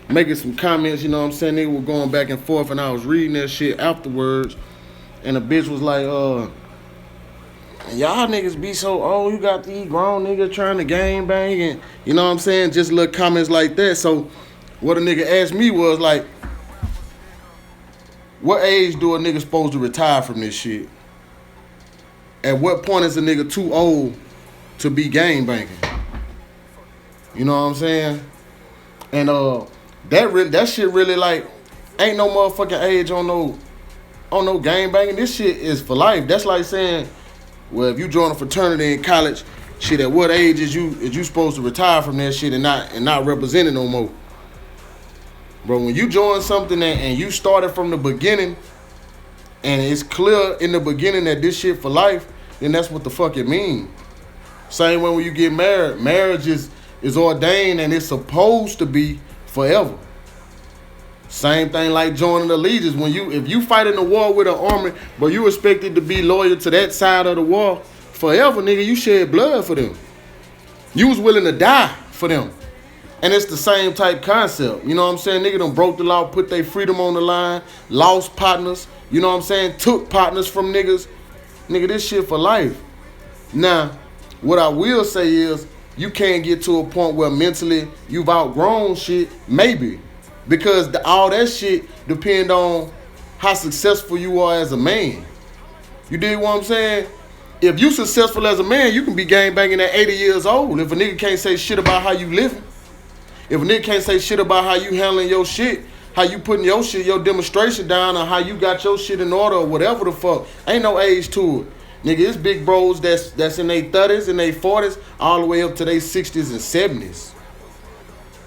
making some comments, you know what I'm saying? They were going back and forth, and I was reading that shit afterwards, and the bitch was like, y'all niggas be so old, you got these grown niggas trying to gang bang, and you know what I'm saying? Just little comments like that. So what a nigga asked me was like, what age do a nigga supposed to retire from this shit? At what point is a nigga too old to be gang banging? You know what I'm saying? And that shit really like ain't no motherfucking age on no gang banging. This shit is for life. That's like saying, well, if you join a fraternity in college, shit, at what age is you supposed to retire from that shit and not represent it no more? Bro, when you join something and you started from the beginning and it's clear in the beginning that this shit for life, then that's what the fuck it mean. Same way when you get married. Marriage is ordained and it's supposed to be forever. Same thing like joining allegiance. If you fight in a war with an army, but you expected to be loyal to that side of the war forever, nigga, you shed blood for them. You was willing to die for them. And it's the same type concept. You know what I'm saying? Nigga done broke the law, put their freedom on the line, lost partners, you know what I'm saying? Took partners from niggas. Nigga, this shit for life. Now, what I will say is, you can't get to a point where mentally you've outgrown shit, maybe. Because all that shit depend on how successful you are as a man. You dig what I'm saying? If you successful as a man, you can be gang banging at 80 years old. If a nigga can't say shit about how you living, if a nigga can't say shit about how you handling your shit, how you putting your shit, your demonstration down, or how you got your shit in order, or whatever the fuck, ain't no age to it. Nigga, it's big bros that's in their 30s and their 40s, all the way up to their 60s and 70s.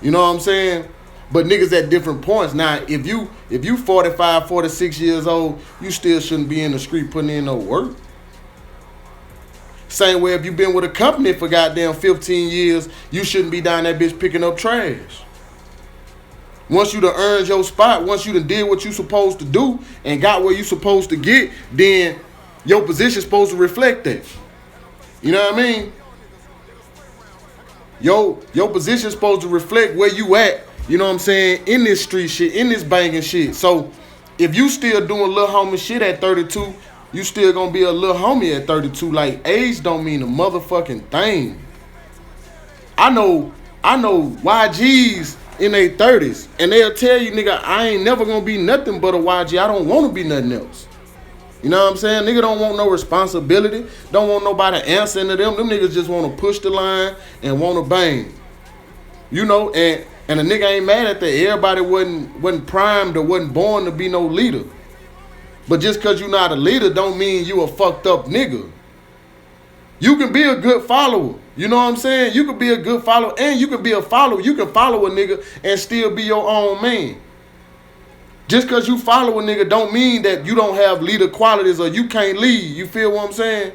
You know what I'm saying? But niggas at different points. Now, if you 45, 46 years old, you still shouldn't be in the street putting in no work. Same way if you been with a company for goddamn 15 years, you shouldn't be down that bitch picking up trash. Once you done earned your spot, once you done did what you supposed to do and got where you supposed to get, then your position supposed to reflect that. You know what I mean? Your position supposed to reflect where you at, you know what I'm saying, in this street shit, in this banging shit. So if you still doing little homie shit at 32, you still gonna be a little homie at 32. Like, age don't mean a motherfucking thing. I know YGs in their 30s, and they'll tell you, nigga, I ain't never gonna be nothing but a YG. I don't wanna be nothing else. You know what I'm saying? Nigga don't want no responsibility. Don't want nobody answering to them. Them niggas just want to push the line and want to bang. You know, and a nigga ain't mad at that. Everybody wasn't primed or wasn't born to be no leader. But just because you're not a leader don't mean you a fucked up nigga. You can be a good follower. You know what I'm saying? You can be a good follower and you can be a follower. You can follow a nigga and still be your own man. Just because you follow a nigga don't mean that you don't have leader qualities or you can't lead. You feel what I'm saying?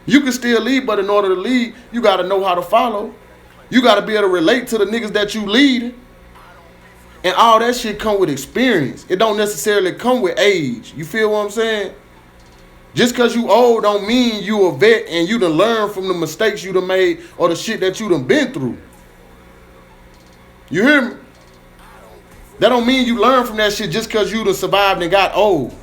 You can still lead, but in order to lead, you got to know how to follow. You got to be able to relate to the niggas that you lead. And all that shit come with experience. It don't necessarily come with age. You feel what I'm saying? Just because you old don't mean you a vet and you done learn from the mistakes you done made or the shit that you done been through. You hear me? That don't mean you learn from that shit just because you done survived and got old.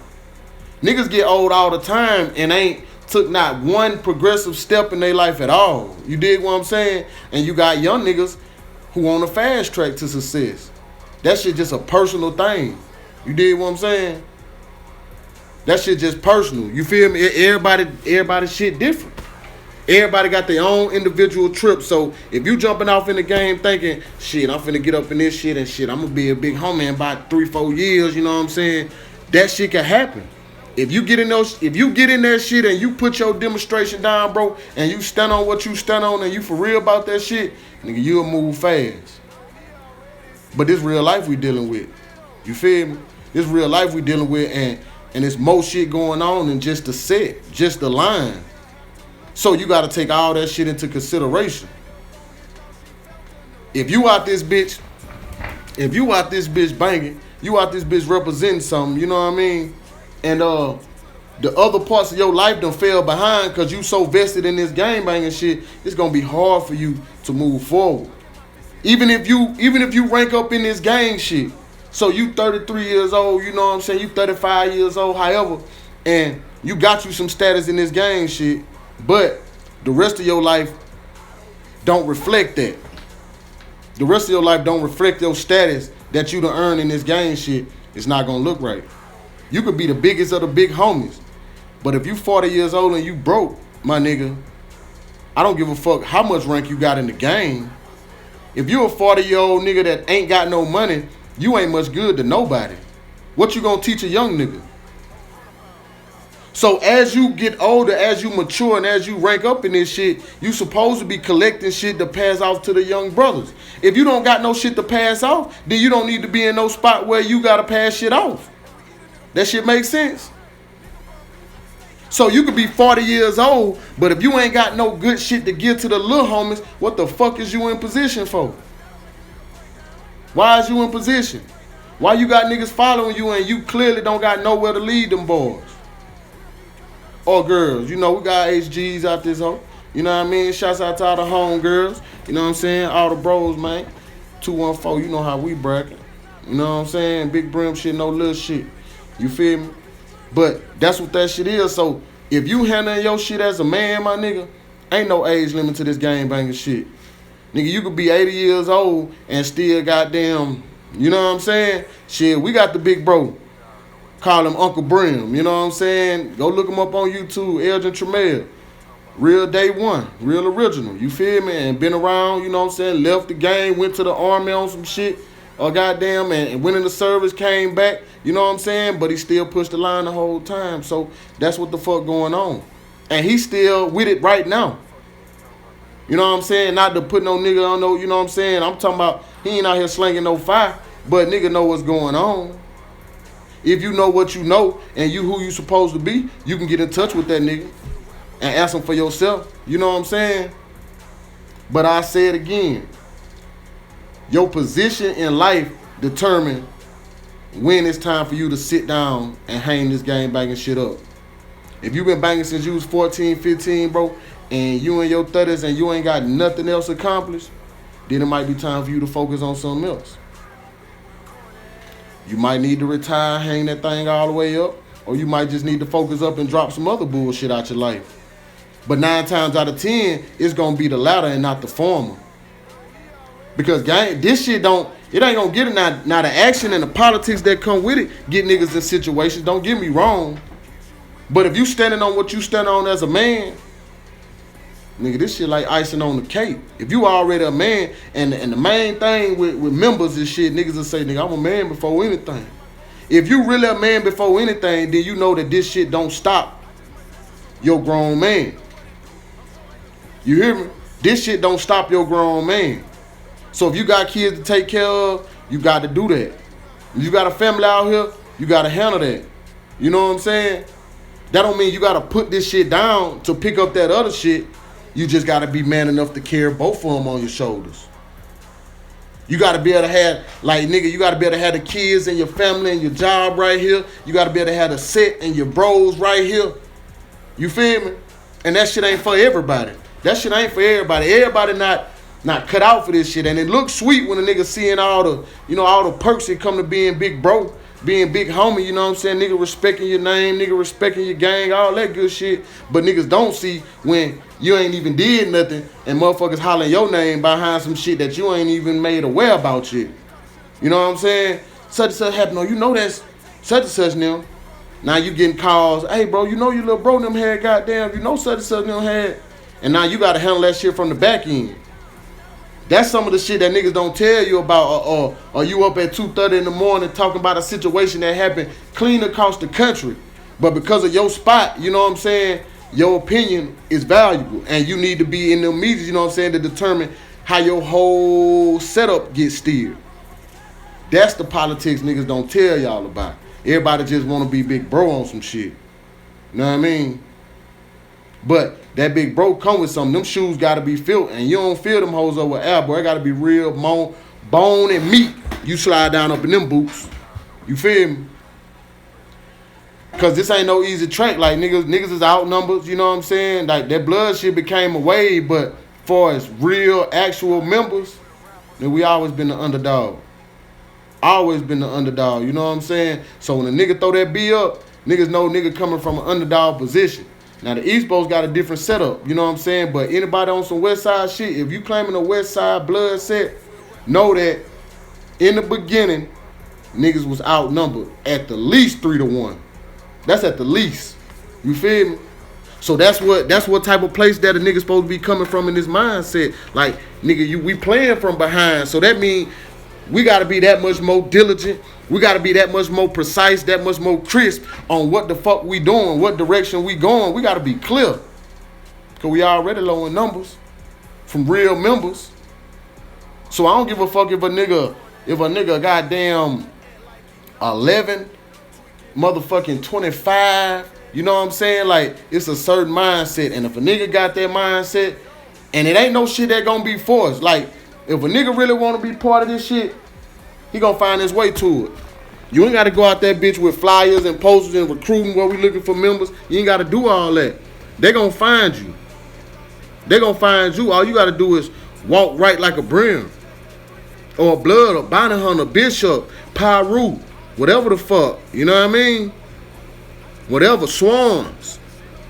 Niggas get old all the time and ain't took not one progressive step in their life at all. You dig what I'm saying? And you got young niggas who on a fast track to success. That shit just a personal thing. You dig what I'm saying? That shit just personal. You feel me? Everybody shit different. Everybody got their own individual trip. So if you jumping off in the game thinking, shit, I'm finna get up in this shit and shit, I'm gonna be a big homie in about 3-4 years, you know what I'm saying? That shit can happen. If you get in that shit and you put your demonstration down, bro, and you stand on what you stand on and you for real about that shit, nigga, you'll move fast. But this real life we dealing with. You feel me? This real life we dealing with and it's more shit going on than just the set, just the line. So you got to take all that shit into consideration. If you out this bitch banging, you out this bitch representing something, you know what I mean? And the other parts of your life done fell behind because you so vested in this game banging shit, it's going to be hard for you to move forward. Even if you rank up in this gang shit, so you 33 years old, you know what I'm saying, you 35 years old, however, and you got you some status in this gang shit, but the rest of your life don't reflect that. The rest of your life don't reflect your status that you done earned in this gang shit. It's not gonna look right. You could be the biggest of the big homies, but if you 40 years old and you broke, my nigga, I don't give a fuck how much rank you got in the game. If you a 40-year-old nigga that ain't got no money, you ain't much good to nobody. What you gonna teach a young nigga? So as you get older, as you mature, and as you rank up in this shit, you supposed to be collecting shit to pass off to the young brothers. If you don't got no shit to pass off, then you don't need to be in no spot where you gotta pass shit off. That shit makes sense. So you could be 40 years old, but if you ain't got no good shit to give to the little homies, what the fuck is you in position for? Why is you in position? Why you got niggas following you and you clearly don't got nowhere to lead them boys? Or girls, you know, we got HGs out this hoe. You know what I mean? Shouts out to all the home girls. You know what I'm saying? All the bros, man. 214, you know how we bracket. You know what I'm saying? Big Brim shit, no little shit. You feel me? But that's what that shit is. So if you handling your shit as a man, my nigga, ain't no age limit to this gang banging shit. Nigga, you could be 80 years old and still goddamn, you know what I'm saying? Shit, we got the big bro. Call him Uncle Brim, you know what I'm saying? Go look him up on YouTube, Elgin Tremel. Real day one, real original, you feel me? And been around, you know what I'm saying? Left the game, went to the army on some shit, or goddamn, and went in the service, came back, you know what I'm saying? But he still pushed the line the whole time, so that's what the fuck going on. And he's still with it right now. You know what I'm saying? Not to put no nigga on no, you know what I'm saying? I'm talking about, he ain't out here slinging no fire, but nigga know what's going on. If you know what you know and you who you supposed to be, you can get in touch with that nigga and ask him for yourself. You know what I'm saying? But I say it again. Your position in life determine when it's time for you to sit down and hang this gang banging shit up. If you been banging since you was 14, 15, bro, and you in your 30s and you ain't got nothing else accomplished, then it might be time for you to focus on something else. You might need to retire, hang that thing all the way up, or you might just need to focus up and drop some other bullshit out your life. But 9 times out of 10, it's gonna be the latter and not the former. Because gang, this shit it ain't gonna get it now. Now the action and the politics that come with it get niggas in situations, don't get me wrong. But if you standing on what you stand on as a man, nigga, this shit like icing on the cake. If you already a man, and the main thing with members and shit, niggas will say, nigga, I'm a man before anything. If you really a man before anything, then you know that this shit don't stop your grown man. You hear me? This shit don't stop your grown man. So if you got kids to take care of, you got to do that. If you got a family out here, you got to handle that. You know what I'm saying? That don't mean you got to put this shit down to pick up that other shit. You just got to be man enough to carry both of them on your shoulders. You got to be able to have, like, nigga, you got to be able to have the kids and your family and your job right here. You got to be able to have the set and your bros right here. You feel me? And that shit ain't for everybody. That shit ain't for everybody. Everybody not cut out for this shit. And it looks sweet when a nigga seeing all the, you know, all the perks that come to being big bro, being big homie, you know what I'm saying? Nigga respecting your name, nigga respecting your gang, all that good shit. But niggas don't see when you ain't even did nothing and motherfuckers hollering your name behind some shit that you ain't even made aware about yet. You know what I'm saying? Such and such happened. Oh, you know that's such and such now. Now you getting calls, hey bro, you know your little bro them had goddamn, you know such and such them had. And now you gotta handle that shit from the back end. That's some of the shit that niggas don't tell you about, or you up at 2:30 in the morning talking about a situation that happened clean across the country. But because of your spot, you know what I'm saying, your opinion is valuable. And you need to be in the meetings, you know what I'm saying, to determine how your whole setup gets steered. That's the politics niggas don't tell y'all about. Everybody just want to be big bro on some shit. You know what I mean? But that big bro come with something. Them shoes got to be filled. And you don't fill them hoes over air, boy. It got to be real bone and meat. You slide down up in them boots. You feel me? Because this ain't no easy track. Like, niggas is outnumbered. You know what I'm saying? Like, that blood shit became a wave. But far as real, actual members, And we always been the underdog. Always been the underdog, you know what I'm saying? So when a nigga throw that B up, niggas know nigga coming from an underdog position. Now the East Coast got a different setup, you know what I'm saying? But anybody on some West Side shit, if you claiming a West Side Bløød set, know that in the beginning, niggas was outnumbered at the least 3-1. That's at the least. You feel me? So that's what type of place that a nigga supposed to be coming from in this mindset. Like, nigga, we playing from behind. So that means we got to be that much more diligent. We got to be that much more precise, that much more crisp on what the fuck we doing, what direction we going. We got to be clear. Because we already low in numbers from real members. So I don't give a fuck if a nigga goddamn 11, motherfucking 25. You know what I'm saying? Like, it's a certain mindset. And if a nigga got that mindset, and it ain't no shit that gonna be forced. Like, if a nigga really want to be part of this shit, he gonna find his way to it. You ain't got to go out that bitch with flyers and posters and recruiting where we looking for members. You ain't got to do all that. They gonna find you. They gonna find you. All you got to do is walk right like a Brim or a Bløød or Bounty Hunter, Bishop, Pyru, whatever the fuck. You know what I mean? Whatever. Swans,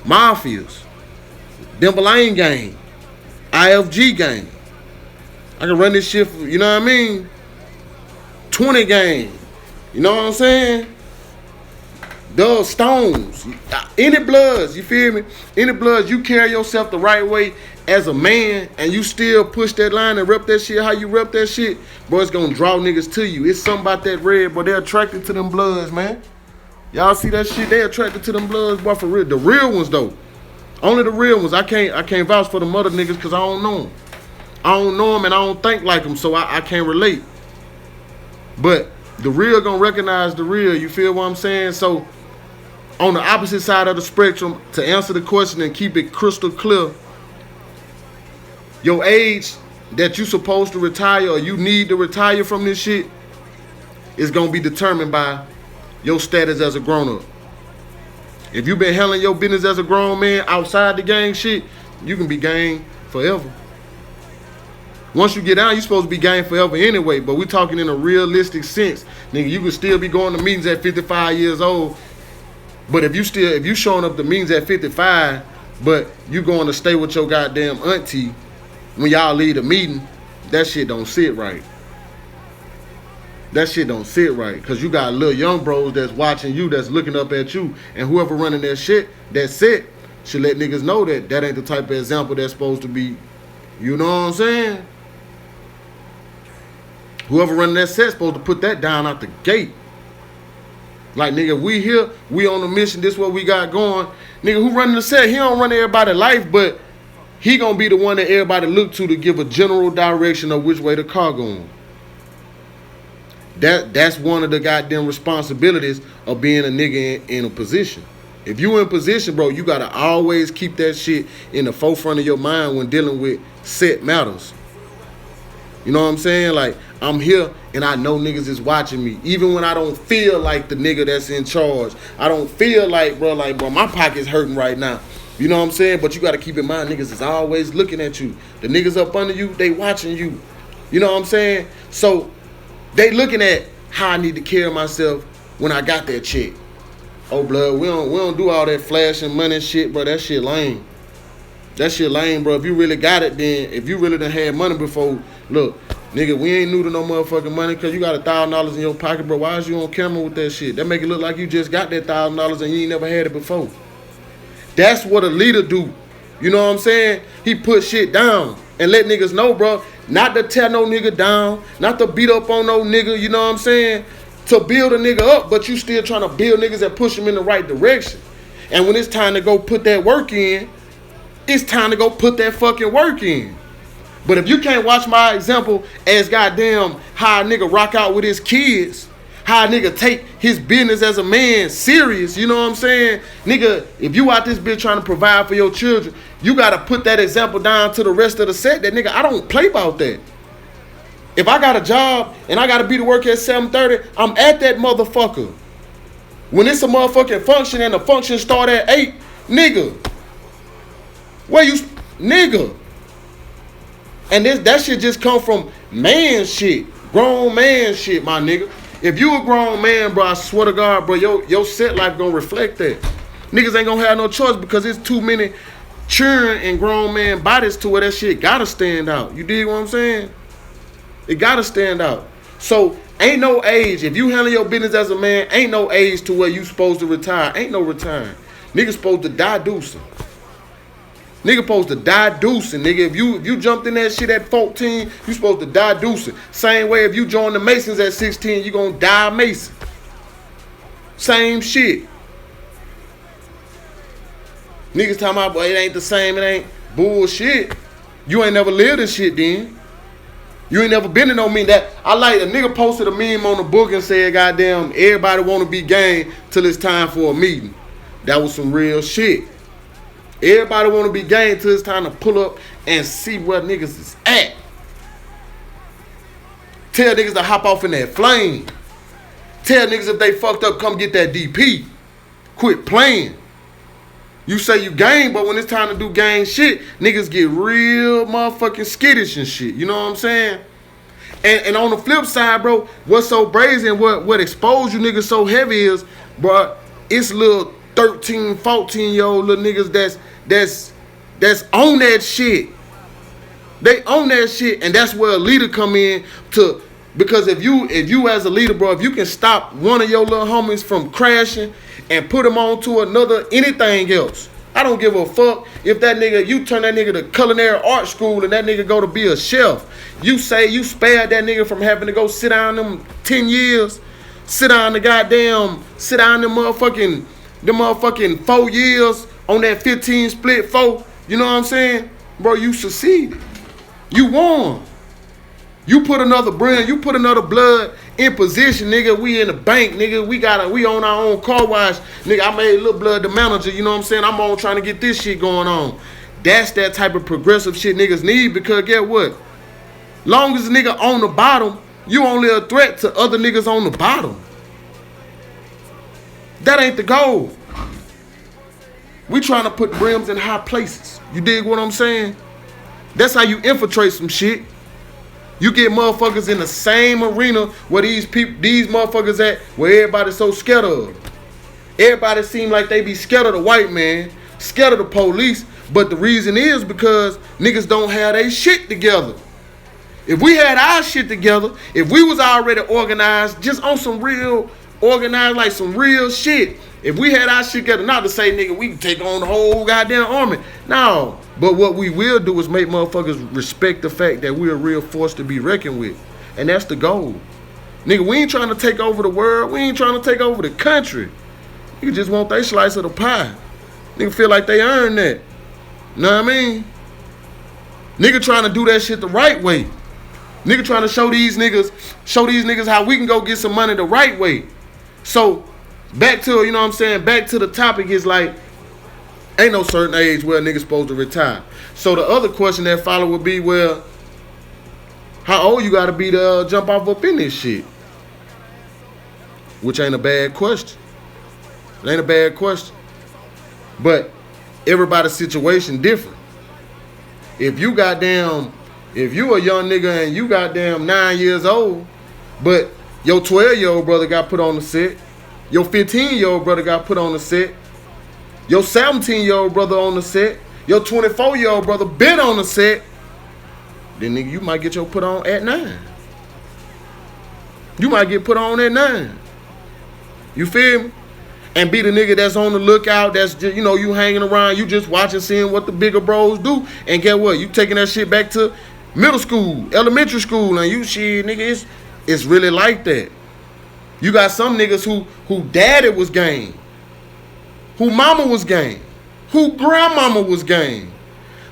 Mafias, Dimbalane gang, IFG gang. I can run this shit for, you know what I mean? 20 gang. You know what I'm saying? Those Stones. Any Bloods, you feel me? Any Bloods, you carry yourself the right way as a man and you still push that line and rep that shit how you rep that shit, bro, it's gonna draw niggas to you. It's something about that red, but they're attracted to them Bloods, man. Y'all see that shit? They attracted to them Bloods, boy, for real. The real ones, though. Only the real ones. I can't vouch for the mother niggas because I don't know them. I don't know them and I don't think like them, so I can't relate. But the real gonna recognize the real, you feel what I'm saying? So, on the opposite side of the spectrum, to answer the question and keep it crystal clear, your age that you supposed to retire or you need to retire from this shit is gonna be determined by your status as a grown-up. If you been handling your business as a grown man outside the gang shit, you can be gang forever. Once you get out, you're supposed to be gang forever anyway, but we talking in a realistic sense. Nigga, you can still be going to meetings at 55 years old, but if you showing up to meetings at 55, but you going to stay with your goddamn auntie when y'all leave the meeting, that shit don't sit right. That shit don't sit right, because you got little young bros that's watching you, that's looking up at you, and whoever running that shit, that set, should let niggas know that that ain't the type of example that's supposed to be, you know what I'm saying? Whoever running that set supposed to put that down out the gate. Like, nigga, we here, we on a mission, this what we got going. Nigga, who running the set, he don't run everybody's life, but he gonna be the one that everybody look to give a general direction of which way the car going. That's one of the goddamn responsibilities of being a nigga in a position. If you in position, bro, you gotta always keep that shit in the forefront of your mind when dealing with set matters. You know what I'm saying? Like, I'm here and I know niggas is watching me. Even when I don't feel like the nigga that's in charge. I don't feel like, bro, my pocket's hurting right now. You know what I'm saying? But you got to keep in mind, niggas is always looking at you. The niggas up under you, they watching you. You know what I'm saying? So, they looking at how I need to carry myself when I got that check. Oh, blood, we don't do all that flashing money shit, bro. That shit lame. That shit lame, bro. If you really got it, then, if you really done had money before, look, nigga, we ain't new to no motherfucking money because you got $1,000 in your pocket, bro. Why is you on camera with that shit? That make it look like you just got that $1,000 and you ain't never had it before. That's what a leader do. You know what I'm saying? He put shit down and let niggas know, bro. Not to tear no nigga down, not to beat up on no nigga, you know what I'm saying? To build a nigga up, but you still trying to build niggas and push them in the right direction. And when it's time to go put that work in, it's time to go put that fucking work in. But if you can't watch my example as goddamn how a nigga rock out with his kids, how a nigga take his business as a man serious, you know what I'm saying? Nigga, if you out this bitch trying to provide for your children, you got to put that example down to the rest of the set. That nigga, I don't play about that. If I got a job and I got to be to work at 7:30, I'm at that motherfucker. When it's a motherfucking function and the function start at 8, nigga, where you, nigga. And that shit just come from man shit. Grown man shit, my nigga. If you a grown man, bro, I swear to God, bro, your set life gonna reflect that. Niggas ain't gonna have no choice because it's too many children and grown man bodies to where that shit gotta stand out. You dig what I'm saying? It gotta stand out. So ain't no age. If you handle your business as a man, ain't no age to where you supposed to retire. Ain't no retiring. Nigga supposed to die deucing. Nigga supposed to die deucing, nigga. If you jumped in that shit at 14, you supposed to die deucing. Same way if you join the Masons at 16, you gonna die Mason. Same shit. Niggas talking about, boy, it ain't the same, it ain't bullshit. You ain't never lived this shit then. You ain't never been in no meeting. That I like a nigga posted a meme on the book and said, goddamn, everybody wanna be gang till it's time for a meeting. That was some real shit. Everybody want to be gang till it's time to pull up and see where niggas is at. Tell niggas to hop off in that flame. Tell niggas if they fucked up, come get that DP. Quit playing. You say you gang, but when it's time to do gang shit, niggas get real motherfucking skittish and shit. You know what I'm saying? And on the flip side, bro, what's so brazen and what exposed you niggas so heavy is, bro, it's little 13, 14-year-old little niggas that's on that shit. They own that shit, and that's where a leader come in to, because if you as a leader, bro, if you can stop one of your little homies from crashing and put him on to another anything else, I don't give a fuck if that nigga, you turn that nigga to culinary art school and that nigga go to be a chef. You say you spared that nigga from having to go sit down them 10 years, sit down them motherfucking 4 years on that 15 split 4. You know what I'm saying? Bro, you succeeded. You won. You put another brand, you put another Bløød in position, nigga. We in the bank, nigga. We on our own car wash. Nigga, I made Lil Bløød the manager, you know what I'm saying? I'm on trying to get this shit going on. That's that type of progressive shit niggas need, because get what? Long as a nigga on the bottom, you only a threat to other niggas on the bottom. That ain't the goal. We trying to put brims in high places. You dig what I'm saying? That's how you infiltrate some shit. You get motherfuckers in the same arena where these motherfuckers at, where everybody's so scared of. Everybody seem like they be scared of the white man, scared of the police, but the reason is because niggas don't have their shit together. If we had our shit together, if we was already organized, just on some real organized, like some real shit. If we had our shit together, not to say, nigga, we can take on the whole goddamn army. No. But what we will do is make motherfuckers respect the fact that we're a real force to be reckoned with. And that's the goal. Nigga, we ain't trying to take over the world. We ain't trying to take over the country. Nigga just want their slice of the pie. Nigga feel like they earned that. Know what I mean? Nigga trying to do that shit the right way. Nigga trying to show these niggas how we can go get some money the right way. So, back to, you know what I'm saying, back to the topic is like, ain't no certain age where a nigga's supposed to retire. So the other question that follow would be, well, how old you gotta be to jump off up in this shit? Which ain't a bad question. It ain't a bad question. But everybody's situation different. If you a young nigga and you goddamn 9 years old, but your 12-year-old brother got put on the set, your 15-year-old brother got put on the set, your 17-year-old brother on the set, your 24-year-old brother been on the set, then nigga, you might get your put on at 9. You might get put on at 9. You feel me? And be the nigga that's on the lookout, that's just, you know, you hanging around, you just watching, seeing what the bigger bros do, and get what? You taking that shit back to middle school, elementary school, and you shit, nigga, it's really like that. You got some niggas who daddy was gang, who mama was gang, who grandmama was gang.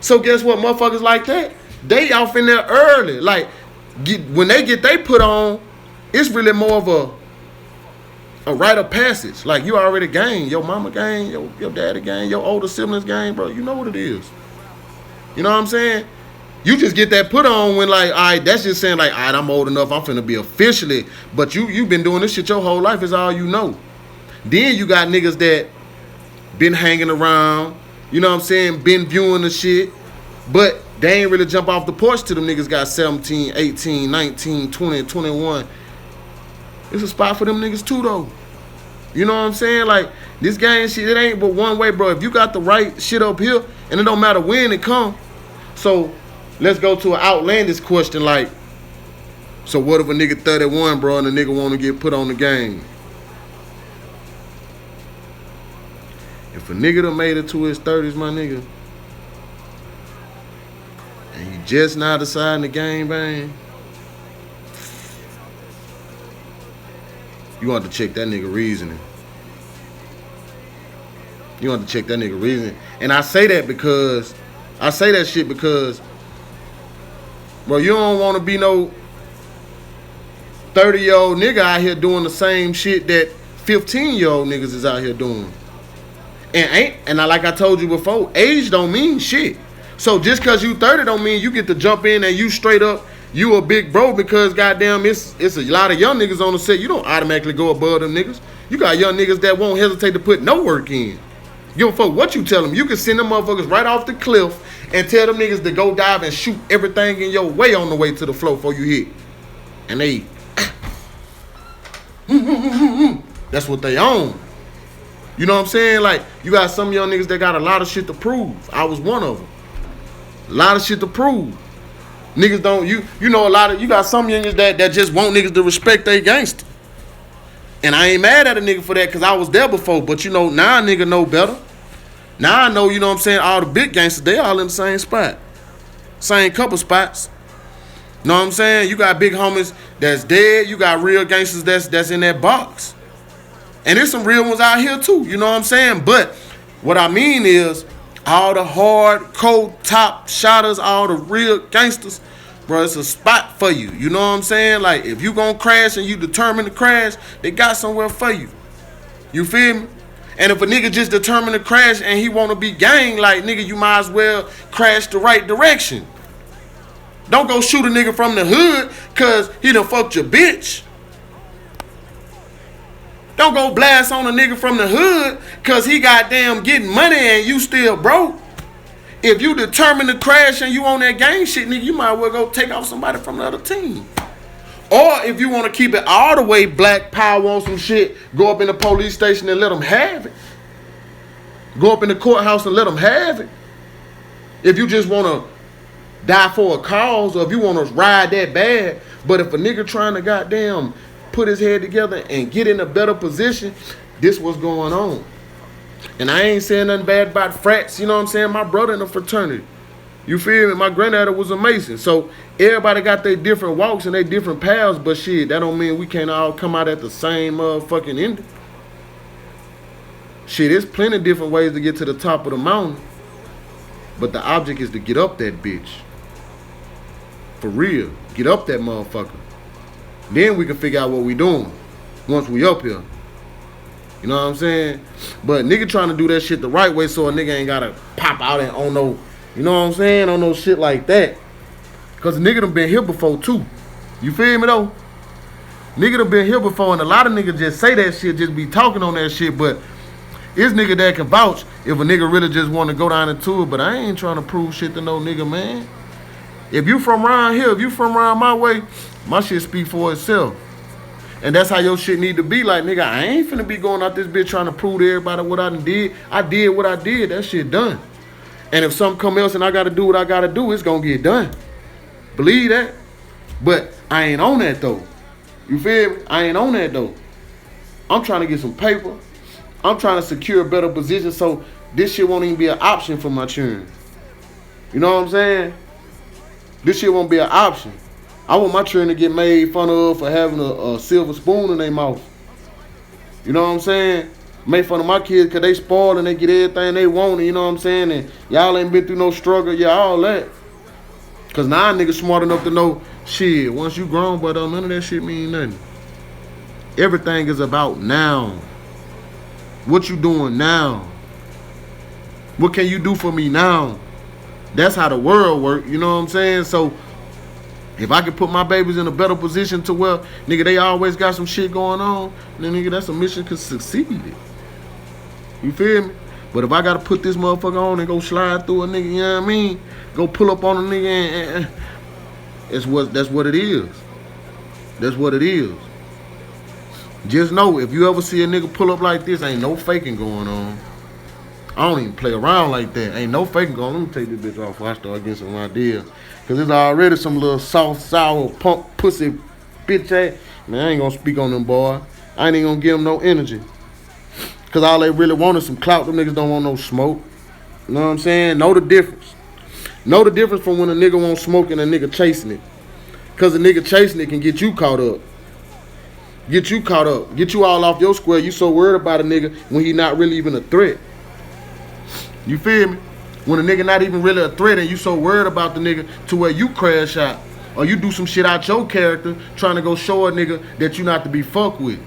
So guess what, motherfuckers like that, they off in there early. Like, when they get they put on, it's really more of a rite of passage. Like, you already gang, your mama gang, your daddy gang, your older siblings gang, bro. You know what it is. You know what I'm saying? You just get that put on when, like, all right, that's just saying, like, all right, I'm old enough, I'm finna be officially, but you've been doing this shit your whole life, is all you know. Then you got niggas that been hanging around, you know what I'm saying, been viewing the shit, but they ain't really jump off the porch till them niggas got 17, 18, 19, 20, 21. It's a spot for them niggas too, though. You know what I'm saying? Like, this gang shit, it ain't but one way, bro. If you got the right shit up here, and it don't matter when it come. So, let's go to an outlandish question like, so what if a nigga 31, bro, and a nigga want to get put on the game? If a nigga done made it to his 30s, my nigga, and you just now deciding the game, bang, you want to check that nigga reasoning. You want to check that nigga reasoning. And I say that shit because, bro, you don't want to be no 30-year-old nigga out here doing the same shit that 15-year-old niggas is out here doing. And like I told you before, age don't mean shit. So just cause you 30 don't mean you get to jump in and you straight up, you a big bro because goddamn it's a lot of young niggas on the set. You don't automatically go above them niggas. You got young niggas that won't hesitate to put no work in. Give a fuck what you tell them. You can send them motherfuckers right off the cliff and tell them niggas to go dive and shoot everything in your way on the way to the floor before you hit. And they that's what they own. You know what I'm saying? Like, you got some young niggas that got a lot of shit to prove. I was one of them. A lot of shit to prove. Niggas don't, you know, you got some youngins that just want niggas to respect they gangster. And I ain't mad at a nigga for that because I was there before. But, you know, now a nigga know better. Now I know, you know what I'm saying, all the big gangsters, they all in the same spot. Same couple spots. Know what I'm saying? You got big homies that's dead. You got real gangsters that's in that box. And there's some real ones out here too. You know what I'm saying? But what I mean is all the hardcore top shotters, all the real gangsters, bro, it's a spot for you. You know what I'm saying? Like, if you gonna crash and you determined to crash, they got somewhere for you. You feel me? And if a nigga just determined to crash and he wanna be gang, like, nigga, you might as well crash the right direction. Don't go shoot a nigga from the hood cause he done fucked your bitch. Don't go blast on a nigga from the hood cause he goddamn getting money and you still broke. If you determined to crash and you on that gang shit, nigga, you might well go take off somebody from the other team. Or if you want to keep it all the way black power on some shit, go up in the police station and let them have it. Go up in the courthouse and let them have it. If you just want to die for a cause or if you want to ride that bad. But if a nigga trying to goddamn put his head together and get in a better position, this what's going on. And I ain't saying nothing bad about frats, you know what I'm saying? My brother in a fraternity. You feel me? My granddaddy was a Mason. So everybody got their different walks and their different paths, but shit, that don't mean we can't all come out at the same motherfucking ending. Shit, there's plenty of different ways to get to the top of the mountain. But the object is to get up that bitch. For real. Get up that motherfucker. Then we can figure out what we doing once we up here. You know what I'm saying? But nigga trying to do that shit the right way so a nigga ain't gotta pop out and on no, you know what I'm saying, on no shit like that. Cause a nigga done been here before too. You feel me though? Nigga done been here before and a lot of niggas just say that shit, just be talking on that shit, but it's nigga that can vouch if a nigga really just want to go down into it, but I ain't trying to prove shit to no nigga, man. If you from around here, if you from around my way, my shit speak for itself. And that's how your shit need to be. Like, nigga, I ain't finna be going out this bitch trying to prove to everybody what I done did. I did what I did. That shit done. And if something come else and I gotta do what I gotta do, it's gonna get done. Believe that. But I ain't on that though. You feel me? I ain't on that though. I'm trying to get some paper. I'm trying to secure a better position so this shit won't even be an option for my children. You know what I'm saying? This shit won't be an option. I want my children to get made fun of for having a silver spoon in their mouth. You know what I'm saying? Make fun of my kids because they spoiled and they get everything they want, you know what I'm saying? And y'all ain't been through no struggle, yeah, all that. Because now niggas smart enough to know, shit, once you grown, but none of that shit mean nothing. Everything is about now. What you doing now? What can you do for me now? That's how the world works, you know what I'm saying? So, if I can put my babies in a better position to where, nigga, they always got some shit going on, then, nigga, that's a mission to succeed. You feel me? But if I gotta put this motherfucker on and go slide through a nigga, you know what I mean? Go pull up on a nigga and that's what it is. That's what it is. Just know, if you ever see a nigga pull up like this, ain't no faking going on. I don't even play around like that. Ain't no faking going on. Let me take this bitch off before I start getting some ideas. Cause there's already some little soft, sour, punk, pussy, bitch ass. Man, I ain't gonna speak on them, boy. I ain't even gonna give them no energy. Cause all they really want is some clout. Them niggas don't want no smoke. You know what I'm saying? Know the difference. Know the difference from when a nigga wants smoke and a nigga chasing it. Cause a nigga chasing it can get you caught up. Get you caught up. Get you all off your square. You so worried about a nigga when he not really even a threat. You feel me? When a nigga not even really a threat and you so worried about the nigga to where you crash out. Or you do some shit out your character trying to go show a nigga that you not to be fucked with.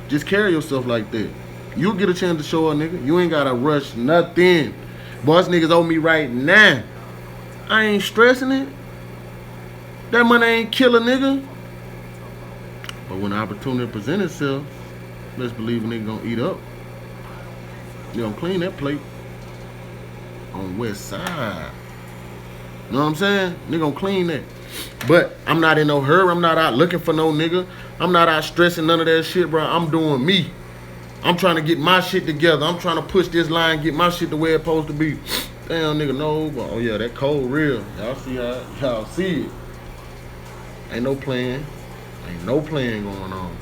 Just carry yourself like that. You'll get a chance to show a nigga. You ain't gotta rush nothing. Boss niggas owe me right now. I ain't stressing it. That money ain't kill a nigga. But when the opportunity presents itself, let's believe a nigga gonna eat up. You gonna clean that plate on West Side. You know what I'm saying? Nigga gonna clean that. But I'm not in no hurry. I'm not out looking for no nigga. I'm not out stressing none of that shit, bro. I'm doing me. I'm trying to get my shit together. I'm trying to push this line, get my shit the way it's supposed to be. Damn, nigga, no. Oh, yeah, that cold real. Y'all see how y'all see it. Ain't no playing. Ain't no playing going on.